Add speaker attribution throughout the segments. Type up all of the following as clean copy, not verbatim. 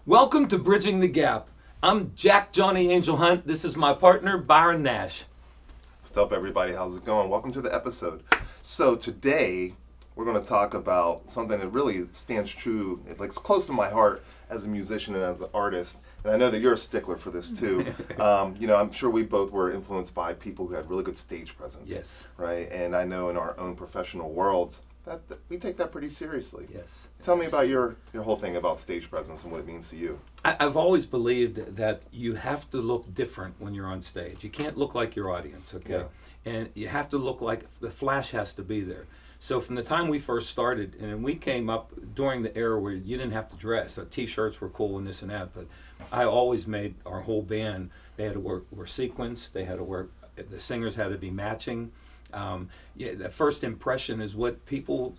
Speaker 1: Welcome to Bridging the Gap. I'm Jack Johnny Angel Hunt. This is my partner, Byron Nash.
Speaker 2: What's up, everybody? How's it going? Welcome to the episode. So today, we're going to talk about something that really stands true. It's close to my heart as a musician and as an artist. And I know that you're a stickler for this too. I'm sure we both were influenced by people who had really good stage presence.
Speaker 1: Yes.
Speaker 2: Right? And I know in our own professional worlds, that we take that pretty seriously.
Speaker 1: Yes.
Speaker 2: Tell me about your whole thing about stage presence and what it means to you.
Speaker 1: I've always believed that you have to look different when you're on stage. You can't look like your audience, okay?
Speaker 2: Yeah.
Speaker 1: And you have to look like the flash has to be there. So from the time we first started, and we came up during the era where you didn't have to dress. T-shirts were cool and this and that, but I always made our whole band, they had to wear sequins, they had to wear, the singers had to be matching. The first impression is what people,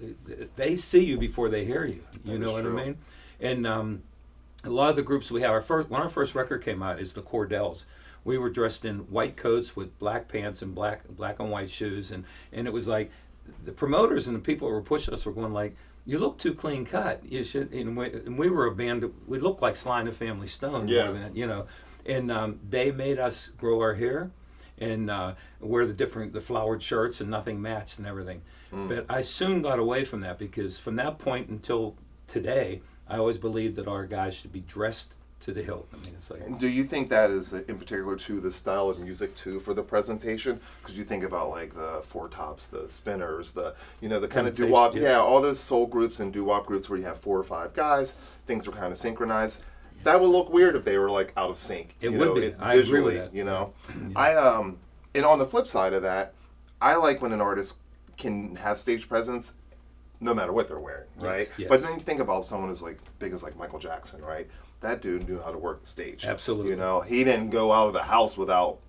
Speaker 1: they see you before they hear you. You know what I mean? And a lot of the groups we have, when our first record came out is the Cordells. We were dressed in white coats with black pants and black and white shoes, and it was like the promoters and the people who were pushing us were going like, "You look too clean cut. You should." And we were a band. We looked like Sly and the Family Stone.
Speaker 2: Yeah.
Speaker 1: And they made us grow our hair and wear the flowered shirts, and nothing matched and everything. But I soon got away from that, because from that point until today, I always believed that our guys should be dressed to the hilt. I mean, it's like.
Speaker 2: And do you think that is in particular to the style of music too for the presentation? Because you think about like the Four Tops, the Spinners, the kind of doo-wop, all those soul groups and doo-wop groups where you have 4 or 5 guys, things are kind of synchronized. That would look weird if they were like out of sync.
Speaker 1: It would be. I agree with that.
Speaker 2: Yeah. And on the flip side of that, I like when an artist can have stage presence no matter what they're wearing, right?
Speaker 1: Yes.
Speaker 2: But then you think about someone as like big as like Michael Jackson, right? That dude knew how to work the stage.
Speaker 1: Absolutely.
Speaker 2: He didn't go out of the house without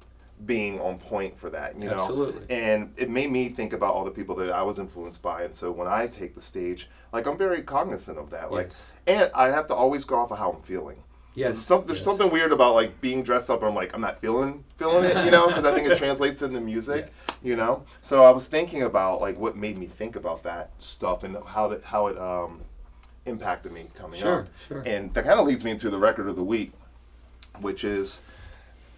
Speaker 2: being on point for that,
Speaker 1: Absolutely.
Speaker 2: And it made me think about all the people that I was influenced by. And so when I take the stage, like, I'm very cognizant of that. Like, and I have to always go off of how I'm feeling.
Speaker 1: Yes.
Speaker 2: There's something weird about like being dressed up and I'm like, I'm not feeling it, because I think it translates into music, So I was thinking about like what made me think about that stuff and how it impacted me coming up.
Speaker 1: Sure.
Speaker 2: And that kind of leads me into the record of the week, which is,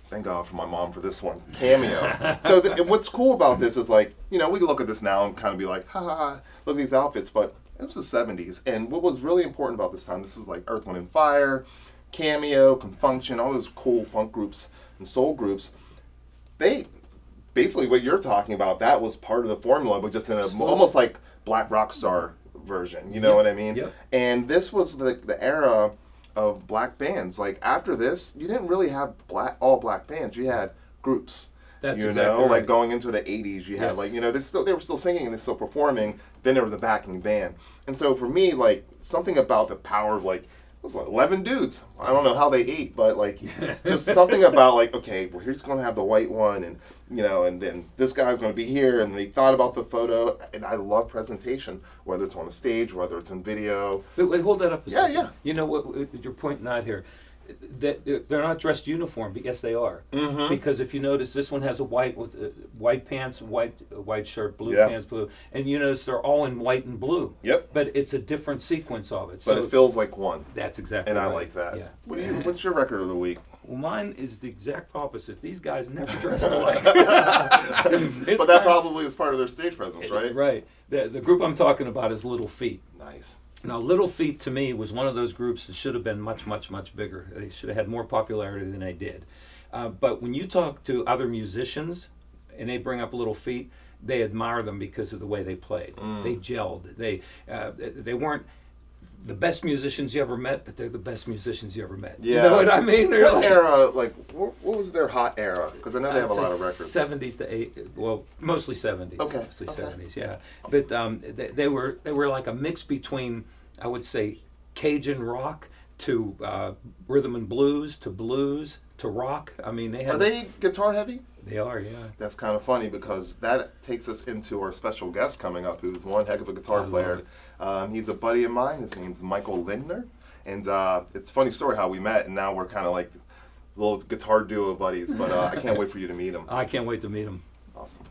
Speaker 2: thank God for my mom for this one, Cameo. So and what's cool about this is like, we can look at this now and kind of be like, ha ha ha, look at these outfits, but it was the 70s. And what was really important about this time, this was like Earth, Wind & Fire, Cameo, Confunction, all those cool funk groups and soul groups. They, basically what you're talking about, that was part of the formula, but just in almost like Black Rockstar version, you know what I mean?
Speaker 1: Yep.
Speaker 2: And this was the era of black bands. Like after this, you didn't really have all black bands. You had groups.
Speaker 1: That's exactly right.
Speaker 2: Like going into the 80s, you had like, they were still singing and they're still performing. Then there was a backing band. And so for me, like something about the power of like, it was like 11 dudes. I don't know how they ate, but like just something about like, okay, well, here's going to have the white one, and and then this guy's going to be here, and they thought about the photo. And I love presentation, whether it's on a stage, whether it's in video.
Speaker 1: Wait, hold that up a second.
Speaker 2: Yeah.
Speaker 1: You know what you're pointing out here? That they're not dressed uniform, but yes, they are. Mm-hmm. Because if you notice, this one has a white with white pants, white shirt, blue pants, blue, and you notice they're all in white and blue.
Speaker 2: Yep.
Speaker 1: But it's a different sequence of it.
Speaker 2: But it feels like one.
Speaker 1: That's exactly.
Speaker 2: And
Speaker 1: right.
Speaker 2: I like that.
Speaker 1: Yeah.
Speaker 2: What's your record of the week?
Speaker 1: Well, mine is the exact opposite. These guys never dress alike.
Speaker 2: But that probably is part of their stage presence, right?
Speaker 1: Right. The group I'm talking about is Little Feat.
Speaker 2: Nice.
Speaker 1: Now, Little Feat to me was one of those groups that should have been much, much, much bigger. They should have had more popularity than they did. But when you talk to other musicians and they bring up Little Feat, they admire them because of the way they played. They gelled. They weren't the best musicians you ever met, but they're the best musicians you ever met.
Speaker 2: Yeah.
Speaker 1: You know what I mean?
Speaker 2: What era, like, what was their hot era? Because I know they have a lot of records.
Speaker 1: 70s to 80s, well, mostly 70s.
Speaker 2: Okay.
Speaker 1: Mostly 70s, yeah. But they were like a mix between, I would say, Cajun rock to rhythm and blues to rock. I mean, they had.
Speaker 2: Are they guitar heavy?
Speaker 1: They are, yeah.
Speaker 2: That's kind of funny because that takes us into our special guest coming up, who's one heck of a guitar player. He's a buddy of mine. His name's Michael Lindner. And it's a funny story how we met, and now we're kind of like little guitar duo buddies. But I can't wait for you to meet him.
Speaker 1: I can't wait to meet him.
Speaker 2: Awesome.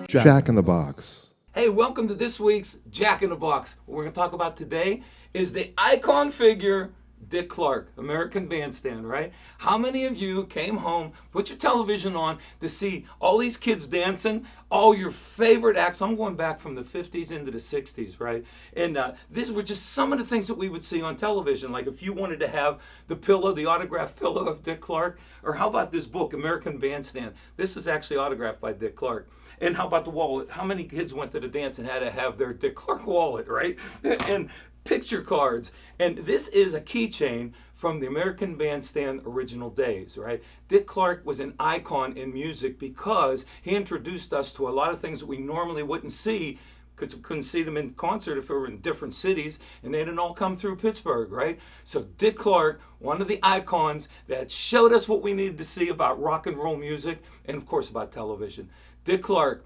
Speaker 3: Jack in the Box.
Speaker 1: Hey, welcome to this week's Jack in the Box. What we're going to talk about today is the icon figure, Dick Clark, American Bandstand, right? How many of you came home, put your television on to see all these kids dancing, all your favorite acts? I'm going back from the 50s into the 60s, right? And these were just some of the things that we would see on television. Like if you wanted to have the pillow, the autographed pillow of Dick Clark, or how about this book, American Bandstand? This was actually autographed by Dick Clark. And how about the wallet? How many kids went to the dance and had to have their Dick Clark wallet, right? And picture cards. And this is a keychain from the American Bandstand original days, right? Dick Clark was an icon in music because he introduced us to a lot of things that we normally wouldn't see, because we couldn't see them in concert if we were in different cities, and they didn't all come through Pittsburgh, right? So Dick Clark, one of the icons that showed us what we needed to see about rock and roll music, and of course about television. Dick Clark,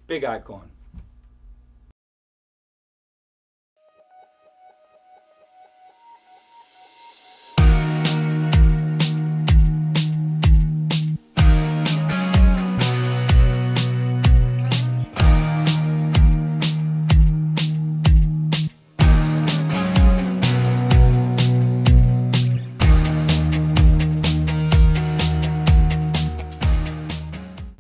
Speaker 1: big icon.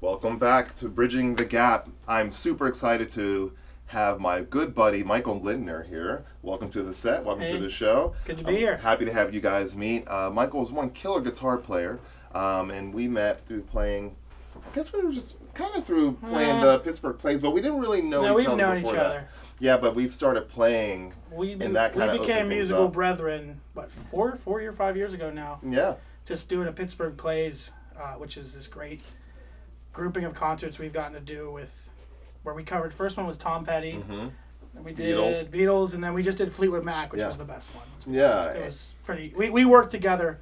Speaker 2: Welcome back to Bridging the Gap. I'm super excited to have my good buddy Michael Lindner here. Welcome to the set. Welcome to the show.
Speaker 3: Good to be here.
Speaker 2: Happy to have you guys meet. Michael is one killer guitar player, and we met through playing. I guess we were just kind of through playing the Pittsburgh plays, but we didn't really know each other.
Speaker 3: We've known
Speaker 2: before
Speaker 3: each
Speaker 2: that.
Speaker 3: other.
Speaker 2: Yeah, but we started playing, and that kind of
Speaker 3: we became
Speaker 2: opened things
Speaker 3: musical
Speaker 2: up.
Speaker 3: brethren. What, 4 or 5 years ago now?
Speaker 2: Yeah.
Speaker 3: Just doing a Pittsburgh Plays, which is this great grouping of concerts we've gotten to do with, where we covered. First one was Tom Petty.
Speaker 2: Mm-hmm.
Speaker 3: And we did Beatles, and then we just did Fleetwood Mac, which was the best one. It was pretty. We worked together,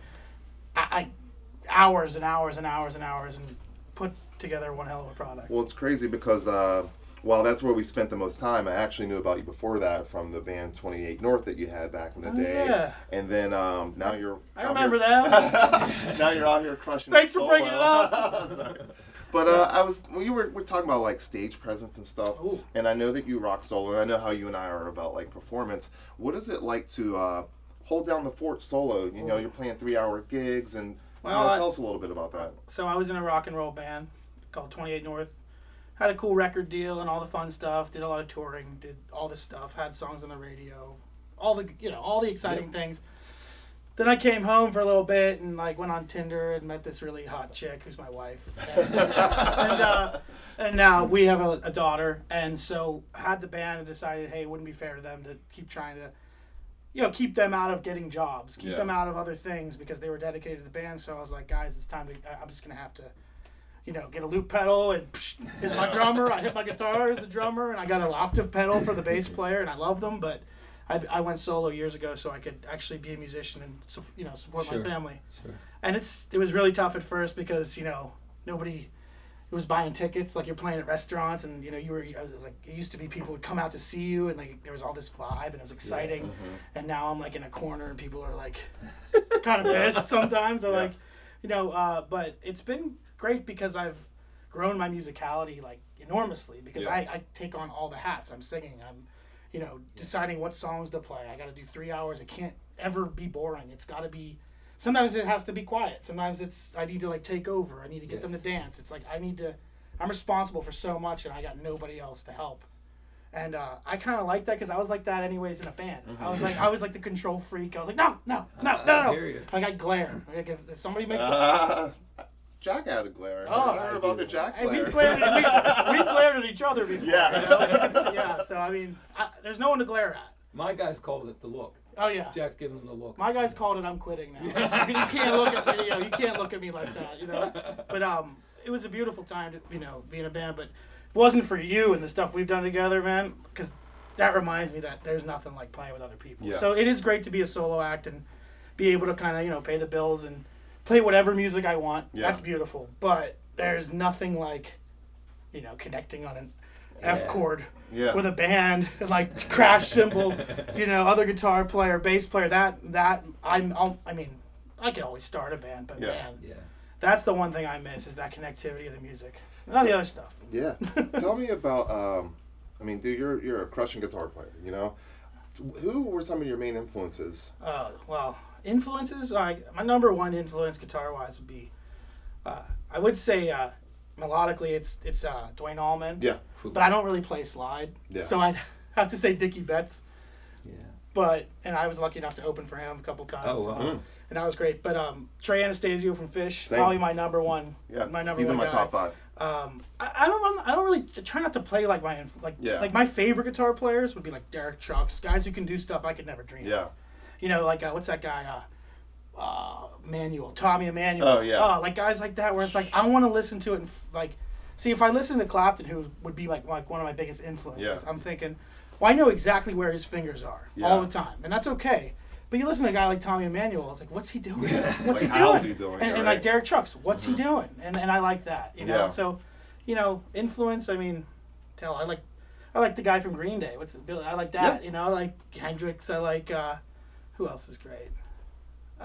Speaker 3: hours and hours and hours and hours, and put together one hell of a product.
Speaker 2: Well, it's crazy because while that's where we spent the most time, I actually knew about you before that from the band 28 North that you had back in the day.
Speaker 3: Yeah.
Speaker 2: And then now you're.
Speaker 3: I remember that.
Speaker 2: Now you're out here crushing.
Speaker 3: Thanks
Speaker 2: it
Speaker 3: for bringing it up.
Speaker 2: Sorry. But we're talking about like stage presence and stuff.
Speaker 3: Ooh.
Speaker 2: And I know that you rock solo, and I know how you and I are about like performance. What is it like to hold down the fort solo? You know, you're playing 3-hour gigs, and tell us a little bit about that.
Speaker 3: So I was in a rock and roll band called 28 North. Had a cool record deal and all the fun stuff. Did a lot of touring. Did all this stuff. Had songs on the radio. All the exciting things. Then I came home for a little bit and like went on Tinder and met this really hot chick who's my wife. And now we have a daughter. And so had the band and decided, hey, it wouldn't be fair to them to keep trying to, keep them out of getting jobs, keep them out of other things because they were dedicated to the band. So I was like, guys, it's time to. I'm just gonna have to. Get a loop pedal, and here's my drummer. I hit my guitar as a drummer, and I got an octave pedal for the bass player, and I love them. But I went solo years ago so I could actually be a musician and support my family.
Speaker 1: Sure.
Speaker 3: And it was really tough at first because nobody was buying tickets. Like you're playing at restaurants, and it was like it used to be people would come out to see you, and like there was all this vibe, and it was exciting. Yeah. Mm-hmm. And now I'm like in a corner, and people are like kind of pissed sometimes. They're like, but it's been great because I've grown my musicality like enormously because I take on all the hats. I'm singing. I'm, deciding what songs to play. I got to do 3 hours. It can't ever be boring. It's got to be. Sometimes it has to be quiet. Sometimes I need to like take over. I need to get them to dance. It's like I'm responsible for so much, and I got nobody else to help. And I kind of like that because I was like that anyways in a band. Mm-hmm. I was like the control freak. I was like, no. Like I glare. Like if somebody makes.
Speaker 2: Jack had a glare. I heard about the Jack glare.
Speaker 3: We've glared at each other before. Yeah. So I mean, there's no one to glare at.
Speaker 1: My guys called it the look.
Speaker 3: Oh yeah.
Speaker 1: Jack's giving them the look.
Speaker 3: My guys called it I'm quitting now. You can't look at me. You can't look at me like that. But it was a beautiful time to be in a band. But if it wasn't for you and the stuff we've done together, man, because that reminds me that there's nothing like playing with other people. Yeah. So it is great to be a solo act and be able to kind of pay the bills and play whatever music I want. Yeah. That's beautiful. But there's nothing like, connecting on an F chord with a band and like crash cymbal, other guitar player, bass player. I could always start a band, but man, that's the one thing I miss is that connectivity of the music. Not the other stuff.
Speaker 2: Yeah. Tell me about I mean, dude, you're a crushing guitar player. You know, who were some of your main influences?
Speaker 3: Well, influences. My number one influence guitar-wise would be, I would say, melodically, it's Dwayne Allman.
Speaker 2: Yeah.
Speaker 3: But I don't really play slide,
Speaker 2: Yeah.
Speaker 3: so I'd have to say Dickie Betts.
Speaker 1: Yeah.
Speaker 3: And I was lucky enough to open for him a couple times.
Speaker 1: Oh, wow.
Speaker 3: And that was great. But Trey Anastasio from Fish,
Speaker 2: Same.
Speaker 3: probably my number one.
Speaker 2: Yeah.
Speaker 3: My number
Speaker 2: He's
Speaker 3: one
Speaker 2: in my
Speaker 3: guy.
Speaker 2: top 5.
Speaker 3: I don't really try not to play like like my favorite guitar players would be like Derek Trucks, guys who can do stuff I could never dream.
Speaker 2: Yeah.
Speaker 3: Of. You know, like what's that guy? Tommy Emmanuel.
Speaker 2: Oh, yeah.
Speaker 3: Like guys like that, where it's like I want to listen to it and see if I listen to Clapton, who would be like one of my biggest influences.
Speaker 2: Yeah.
Speaker 3: I'm thinking, well, I know exactly where his fingers are all the time, and that's okay. But you listen to a guy like Tommy Emmanuel, it's like, what's he doing? What's he doing?
Speaker 2: How's he doing?
Speaker 3: And like Derek Trucks, what's he doing? And I like that, you know.
Speaker 2: Yeah.
Speaker 3: So, you know, influence. I mean, I like the guy from Green Day. What's it, Billy? I like that.
Speaker 2: Yeah.
Speaker 3: You know, I like Hendrix. I like who else is great?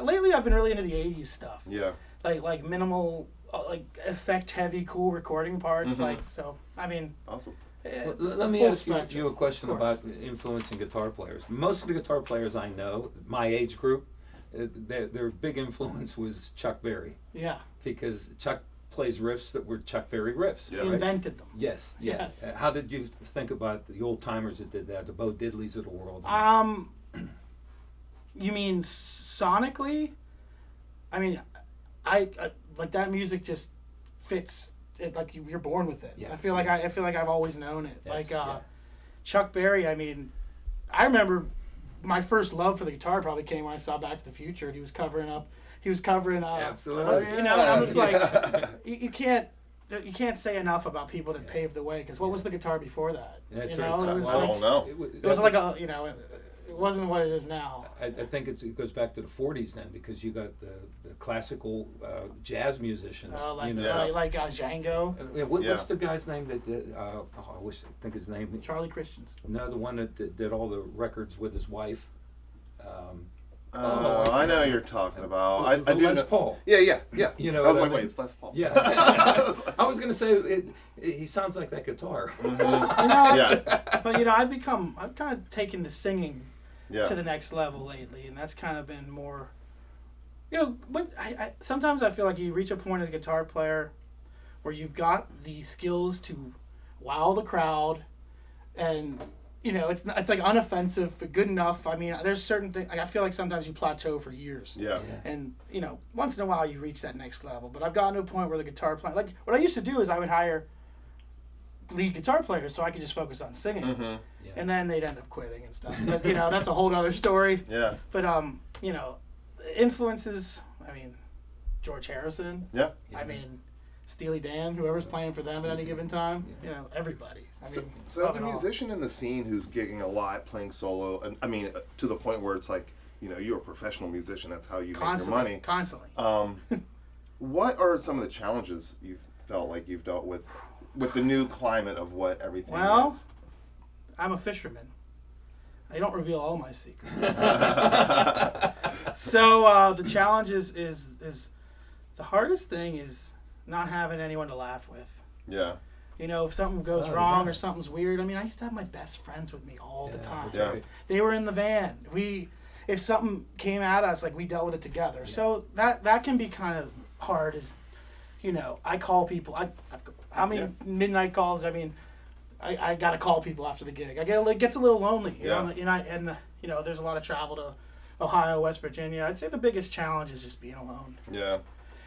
Speaker 3: Lately, I've been really into the '80s stuff.
Speaker 2: Yeah.
Speaker 3: Like minimal, like effect heavy, cool recording parts.
Speaker 2: Mm-hmm.
Speaker 3: Like so. I mean.
Speaker 2: Awesome.
Speaker 3: It's
Speaker 1: Let
Speaker 3: the
Speaker 1: me
Speaker 3: full
Speaker 1: ask you
Speaker 3: spectrum,
Speaker 1: a question
Speaker 3: of course.
Speaker 1: about influencing guitar players. Most of the guitar players I know, my age group, their big influence was Chuck Berry,
Speaker 3: Yeah.
Speaker 1: because Chuck plays riffs that were Chuck Berry riffs.
Speaker 2: Yeah.
Speaker 3: He
Speaker 1: right?
Speaker 3: invented them.
Speaker 1: Yes.
Speaker 3: Yes.
Speaker 1: How did you think about the old timers that did that, the Bo Diddleys of the world?
Speaker 3: You mean sonically? I mean, I like that music just fits. It, like you're born with it.
Speaker 1: Yeah.
Speaker 3: I feel like I've always known it.
Speaker 1: Yes,
Speaker 3: Like Chuck Berry. I mean, I remember my first love for the guitar probably came when I saw Back to the Future. And he was covering.
Speaker 1: Absolutely.
Speaker 3: You know, I was like,
Speaker 2: Yeah.
Speaker 3: you can't say enough about people that paved the way. Because what was the guitar before that?
Speaker 1: That's
Speaker 3: you
Speaker 1: right.
Speaker 3: know, it was
Speaker 2: I
Speaker 3: like,
Speaker 2: don't know.
Speaker 3: it was like a it wasn't what it is now.
Speaker 1: I think it goes back to the '40s then, because you got the classical jazz musicians.
Speaker 3: Like
Speaker 1: you know.
Speaker 2: Yeah.
Speaker 3: like Django,
Speaker 1: What's
Speaker 2: Yeah.
Speaker 1: the guy's name that did? I think his name.
Speaker 3: Charlie Christians.
Speaker 1: No, the one that did all the records with his wife.
Speaker 2: I know who you're talking about. I do
Speaker 1: Les
Speaker 2: know.
Speaker 1: Paul.
Speaker 2: Yeah.
Speaker 1: You know
Speaker 2: I was
Speaker 1: what I
Speaker 2: like,
Speaker 1: mean?
Speaker 2: wait, it's Les Paul.
Speaker 1: Yeah. I was gonna say he sounds like that guitar.
Speaker 3: You know,
Speaker 2: Yeah.
Speaker 3: but you know, I've kind of taken to singing
Speaker 2: Yeah.
Speaker 3: to the next level lately, and that's kind of been more. You know, what I sometimes I feel like you reach a point as a guitar player where you've got the skills to wow the crowd, and you know it's like unoffensive but good enough. I mean, there's certain things. Like, I feel like sometimes you plateau for years.
Speaker 2: Yeah.
Speaker 3: And you know, once in a while you reach that next level. But I've gotten to a point where the guitar player, like what I used to do is I would hire lead guitar players so I could just focus on singing,
Speaker 2: Mm-hmm.
Speaker 3: and then they'd end up quitting and stuff. But you know, that's a whole other story.
Speaker 2: Yeah.
Speaker 3: But you know, influences. I mean, George Harrison.
Speaker 2: Yeah.
Speaker 3: I mean, Steely Dan. Whoever's playing for them at any given time. You know, everybody. I mean,
Speaker 2: So as
Speaker 3: love
Speaker 2: a
Speaker 3: it all.
Speaker 2: musician in the scene who's gigging a lot, playing solo, and I mean to the point where it's like, you know, you're a professional musician. That's how you make your money.
Speaker 3: Constantly.
Speaker 2: What are some of the challenges you've felt like you've dealt with the new climate of what everything
Speaker 3: Well,
Speaker 2: is?
Speaker 3: I'm a fisherman. I don't reveal all my secrets. So the challenge is the hardest thing is not having anyone to laugh with.
Speaker 2: Yeah.
Speaker 3: You know, if something goes
Speaker 1: Oh,
Speaker 3: wrong
Speaker 1: yeah.
Speaker 3: or something's weird. I mean, I used to have my best friends with me all the time.
Speaker 1: that's
Speaker 2: Yeah.
Speaker 1: right.
Speaker 3: They were in the van. If something came at us, like we dealt with it together. So that can be kind of hard. Is, you know, I call people. How many midnight calls? I mean, I got to call people after the gig. It gets a little lonely. You know, and you know, there's a lot of travel to Ohio, West Virginia. I'd say the biggest challenge is just being alone,
Speaker 2: Yeah.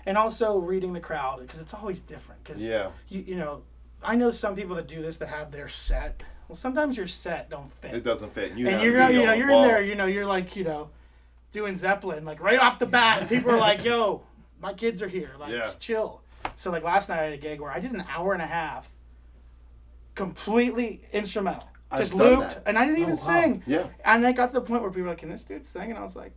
Speaker 3: and also reading the crowd because it's always different. Because
Speaker 2: Yeah.
Speaker 3: you know, I know some people that do this that have their set. Well, sometimes your set don't fit.
Speaker 2: It doesn't fit.
Speaker 3: And
Speaker 2: have
Speaker 3: you're
Speaker 2: to be on the
Speaker 3: you're
Speaker 2: ball.
Speaker 3: in there, you know, you're like, you know, doing Zeppelin, like right off the bat, and people are like, yo, my kids are here, like
Speaker 2: Yeah.
Speaker 3: chill. So like last night I had a gig where I did an hour and a half completely instrumental.
Speaker 2: I've
Speaker 3: Just
Speaker 2: done
Speaker 3: looped
Speaker 2: that.
Speaker 3: and I didn't even
Speaker 1: Oh, wow.
Speaker 3: sing.
Speaker 2: Yeah.
Speaker 3: And I got to the point where people were like, can this dude sing? And I was like,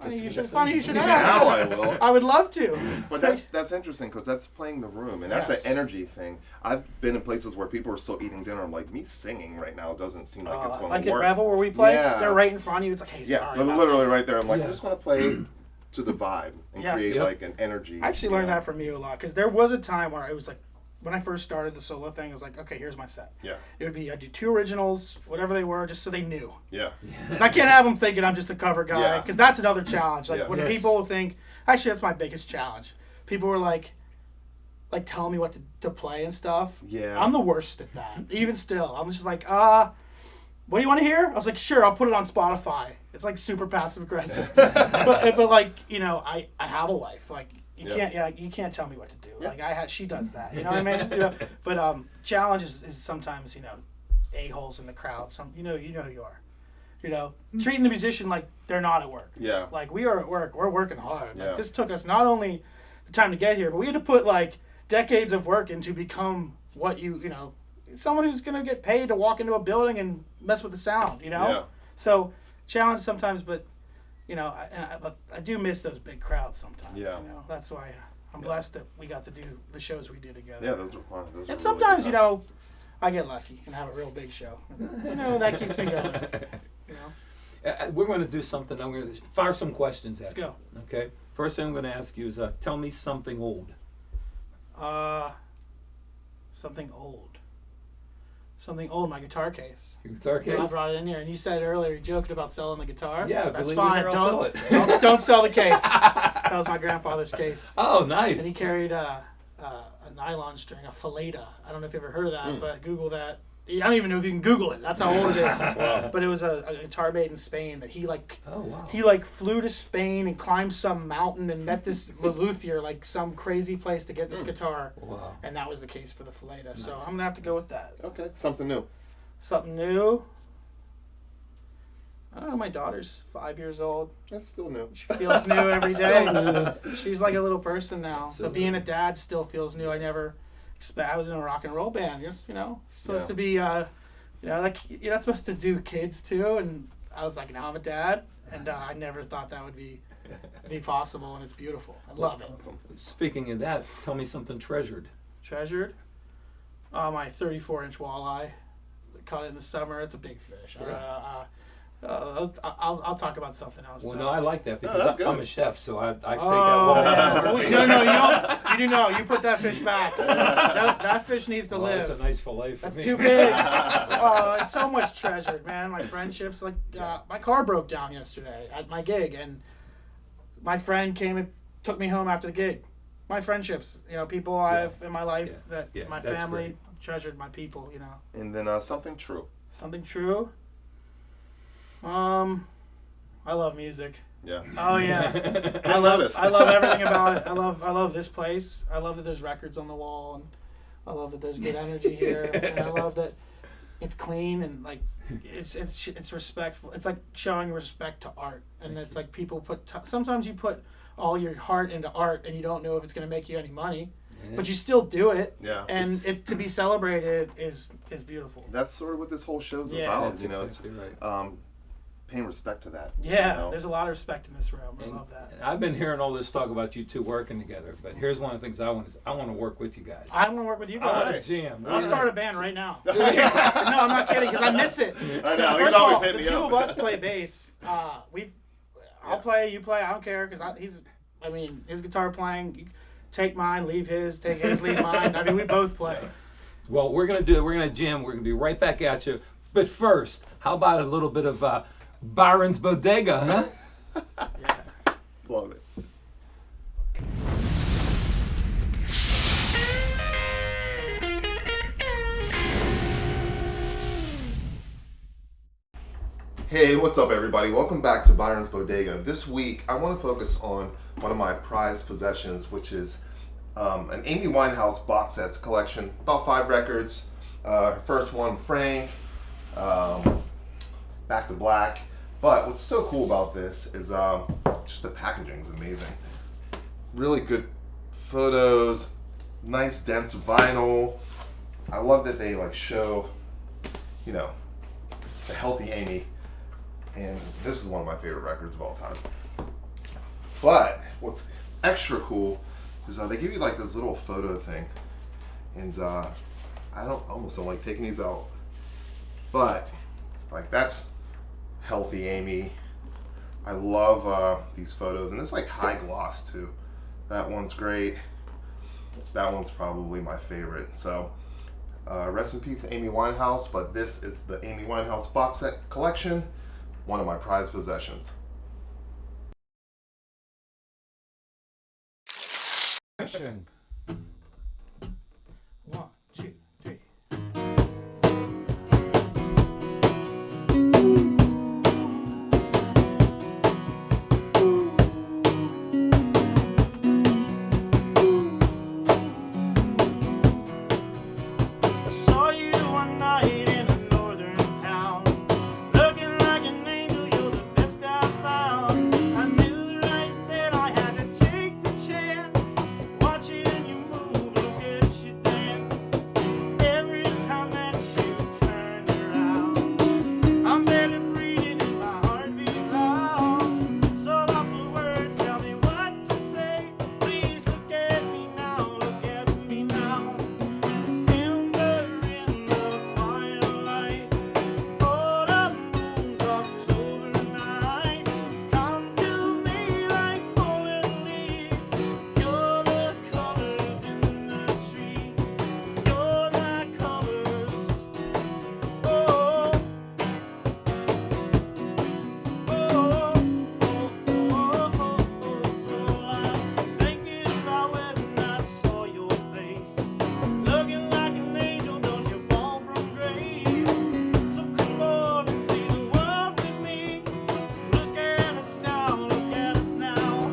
Speaker 1: Guess
Speaker 3: funny you
Speaker 1: I'm
Speaker 3: should
Speaker 1: gonna sing.
Speaker 3: ask.
Speaker 2: Now I will.
Speaker 3: I would love to.
Speaker 2: But that's interesting because that's playing the room, and that's
Speaker 3: Yes.
Speaker 2: an energy thing. I've been in places where people are still eating dinner. I'm like, me singing right now doesn't seem like it's going
Speaker 3: like
Speaker 2: to
Speaker 3: at
Speaker 2: work.
Speaker 3: Revel where we play,
Speaker 2: Yeah.
Speaker 3: they're right in front of you. It's like, hey,
Speaker 2: Yeah,
Speaker 3: sorry
Speaker 2: but
Speaker 3: about
Speaker 2: literally
Speaker 3: this.
Speaker 2: right there. I'm like,
Speaker 1: Yeah.
Speaker 2: I just want to play to the vibe and
Speaker 3: Yeah.
Speaker 2: create
Speaker 1: Yep.
Speaker 2: like an energy.
Speaker 3: I actually
Speaker 2: you
Speaker 3: learned
Speaker 2: know?
Speaker 3: that from you a lot because there was a time where I was like, when I first started the solo thing, I was like, okay, here's my set.
Speaker 2: Yeah.
Speaker 3: It would be, I'd do 2 originals, whatever they were, just so they knew.
Speaker 2: Yeah.
Speaker 3: Because I can't have them thinking I'm just a cover guy,
Speaker 2: Yeah.
Speaker 3: because that's another challenge. Like,
Speaker 2: Yeah.
Speaker 3: when
Speaker 1: Yes.
Speaker 3: people think, actually, that's my biggest challenge. People were like telling me what to play and stuff.
Speaker 2: Yeah.
Speaker 3: I'm the worst at that. Even still, I'm just like, what do you want to hear? I was like, sure, I'll put it on Spotify. It's like super passive aggressive. but like, you know, I have a wife. Like, you can't tell me what to do.
Speaker 2: Yeah.
Speaker 3: Like she does that. You know what I mean? You know? But challenge is sometimes, you know, a-holes in the crowd. You know who you are. You know, treating the musician like they're not at work.
Speaker 2: Yeah.
Speaker 3: Like, we are at work. We're working hard.
Speaker 2: Yeah.
Speaker 3: Like, this took us not only the time to get here, but we had to put like decades of work into become what you know, someone who's gonna get paid to walk into a building and mess with the sound. You know.
Speaker 2: Yeah.
Speaker 3: So challenge sometimes, but you know, I do miss those big crowds sometimes.
Speaker 2: Yeah.
Speaker 3: You know, that's why I'm blessed that we got to do the shows we do together.
Speaker 2: Yeah, those are fun. Those are
Speaker 3: And
Speaker 2: really
Speaker 3: sometimes,
Speaker 2: good
Speaker 3: you know, I get lucky and have a real big show. You know, that keeps me going. You know.
Speaker 1: We're going to do something. I'm going to fire some questions at
Speaker 3: Let's
Speaker 1: you.
Speaker 3: go.
Speaker 1: Okay. First thing I'm going to ask you is, tell me something old.
Speaker 3: Something old. Something old. My guitar case.
Speaker 1: Your guitar
Speaker 3: I
Speaker 1: case?
Speaker 3: brought it in here, and you said earlier you joking about selling the guitar.
Speaker 1: Yeah, if you
Speaker 3: that's
Speaker 1: leave it
Speaker 3: fine.
Speaker 1: here, I'll sell it.
Speaker 3: Don't sell the case. That was my grandfather's case.
Speaker 1: Oh, nice.
Speaker 3: And he carried a nylon string, a Faleta. I don't know if you've ever heard of that, but Google that. I don't even know if you can Google it. That's how old it is. But it was a guitar made in Spain that he like.
Speaker 1: Oh, wow.
Speaker 3: He like flew to Spain and climbed some mountain and met this luthier, like some crazy place to get this guitar.
Speaker 1: Wow.
Speaker 3: And that was the case for the Faleta. So I'm gonna have to go with that.
Speaker 2: Okay, something new.
Speaker 3: Something new. I don't know. My daughter's 5 years old.
Speaker 2: That's still new.
Speaker 3: She feels new every day. She's like a little person now. So being a dad still feels new. I never expect. I was in a rock and roll band. You're supposed to be, like you're not supposed to do kids too. And I was like, now I'm a dad, and I never thought that would be possible. And it's beautiful. I love it.
Speaker 1: Speaking of that, tell me something treasured.
Speaker 3: Treasured. My 34-inch walleye. Caught it in the summer. It's a big fish. I'll talk about something else.
Speaker 1: Well,
Speaker 3: though.
Speaker 1: no, I like that
Speaker 2: that's
Speaker 1: because
Speaker 2: good.
Speaker 1: I'm a chef, so I take that
Speaker 3: Oh,
Speaker 1: one.
Speaker 3: yeah. No, you don't. You do know. You put that fish back. That fish needs to
Speaker 1: Well,
Speaker 3: live.
Speaker 1: it's a nice fillet for
Speaker 3: That's
Speaker 1: me.
Speaker 3: too big. It's so much treasured, man. My friendships, like my car broke down yesterday at my gig, and my friend came and took me home after the gig. My friendships, you know, people I have in my life that my
Speaker 1: that's
Speaker 3: family
Speaker 1: great.
Speaker 3: treasured, my people, you know.
Speaker 2: And then something true.
Speaker 3: Something true. I love music.
Speaker 2: Yeah.
Speaker 3: Oh yeah.
Speaker 2: I noticed.
Speaker 3: I love everything about it. I love this place. I love that there's records on the wall, and I love that there's good energy here, and I love that it's clean and like it's respectful. It's like showing respect to art, and it's like people sometimes you put all your heart into art, and you don't know if it's going to make you any money, but you still do it.
Speaker 2: Yeah.
Speaker 3: And it to be celebrated is beautiful.
Speaker 2: That's sort of what this whole show's
Speaker 3: Yeah.
Speaker 2: about.
Speaker 1: That's
Speaker 2: You know,
Speaker 1: exactly
Speaker 2: it's
Speaker 1: right.
Speaker 2: paying respect to that.
Speaker 3: Yeah,
Speaker 2: you know?
Speaker 3: there's a lot of respect in this room. I love that.
Speaker 1: And I've been hearing all this talk about you two working together, but here's one of the things I want to work with you guys.
Speaker 3: I want to work with you
Speaker 1: I want
Speaker 3: guys.
Speaker 1: to jam.
Speaker 3: We'll start a band right now. No, I'm not kidding, because I miss it.
Speaker 2: I know.
Speaker 3: First
Speaker 2: He's
Speaker 3: of
Speaker 2: always
Speaker 3: all,
Speaker 2: hitting
Speaker 3: the
Speaker 2: me
Speaker 3: two
Speaker 2: up.
Speaker 3: of us play bass. I'll play, you play. I don't care, because his guitar playing. You take mine, leave his. Take his, leave mine. I mean, we both play.
Speaker 1: Well, we're gonna do it. We're gonna jam. We're gonna be right back at you. But first, how about a little bit of Byron's Bodega, huh?
Speaker 3: Yeah.
Speaker 2: Love it. Hey, what's up, everybody? Welcome back to Byron's Bodega. This week, I want to focus on one of my prized possessions, which is an Amy Winehouse box set collection, about 5 records. First one, Frank, Back to Black. But what's so cool about this is just the packaging is amazing. Really good photos, nice dense vinyl. I love that they show, the healthy Amy. And this is one of my favorite records of all time. But what's extra cool is they give you this little photo thing, and I almost don't like taking these out, but that's healthy Amy. I love these photos, and it's high gloss too. That one's great. That one's probably my favorite. So, rest in peace, Amy Winehouse. But this is the Amy Winehouse box set collection, one of my prized possessions.
Speaker 3: One, two, three. I saw you one night in a northern town, looking like an angel. You're the best I found. I knew right then I had to take the chance. Watching you move, look at you dance. Every time that you turn around, I'm barely breathing and my heart beats loud. So lots of words tell me what to say. Please look at me now, look at me now. Ember in the firelight, autumn moon's October night. Come to me like falling leaves. You're the colors in the trees. You're the colors. Oh, I'm thinking about when I saw your face, looking like an angel. Don't you fall from grace? So come on and see the world with me. Look at us now, look at us now.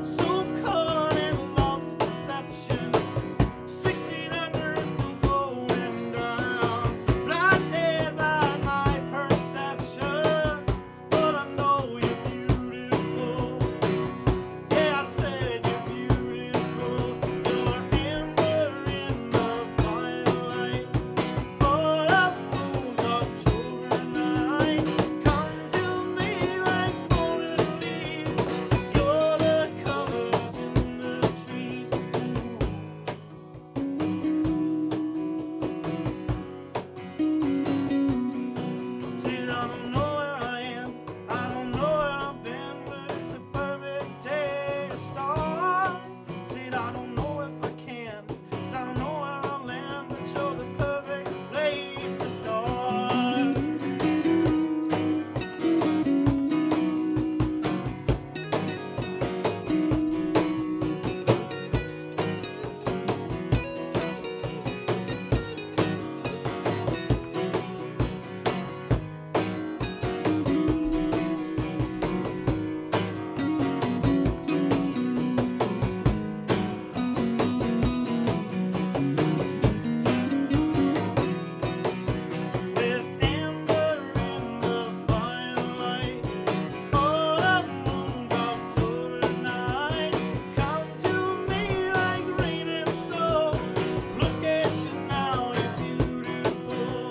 Speaker 3: So caught in love's deception, 1600 still going down. Blinded by my perception, but I know you're beautiful. Yeah, I said you're beautiful. You're ember in the firelight, autumn moon's October night. Come to me like falling leaves. You're the colors in the trees. See, I don't know where I am, I don't know where I've been, but it's a perfect day to start. See, I don't know if I can, 'cause I don't know where I'll land, but you're the perfect place to start. With amber in the firelight, autumn moon's October night. Come to me like rain and snow. Look at you now, you're beautiful.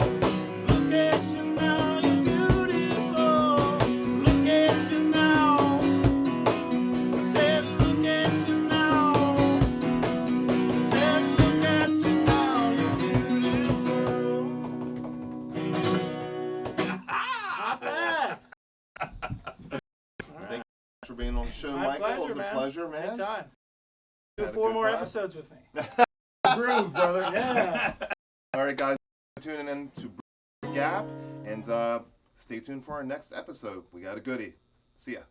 Speaker 3: Look at you now, you're beautiful. Look at you now. Said look at you now. Said look at you now, you're beautiful. Not bad.
Speaker 2: Thank you for being on the show,
Speaker 3: My
Speaker 2: Michael.
Speaker 3: pleasure,
Speaker 2: It was
Speaker 3: man.
Speaker 2: a pleasure, man.
Speaker 3: Anytime. Do
Speaker 2: Had a
Speaker 3: 4
Speaker 2: good
Speaker 3: more
Speaker 2: time.
Speaker 3: episodes with me.
Speaker 1: Groove, brother.
Speaker 3: Yeah.
Speaker 2: All right, guys, tuning in to Gap, and stay tuned for our next episode. We got a goodie. See ya.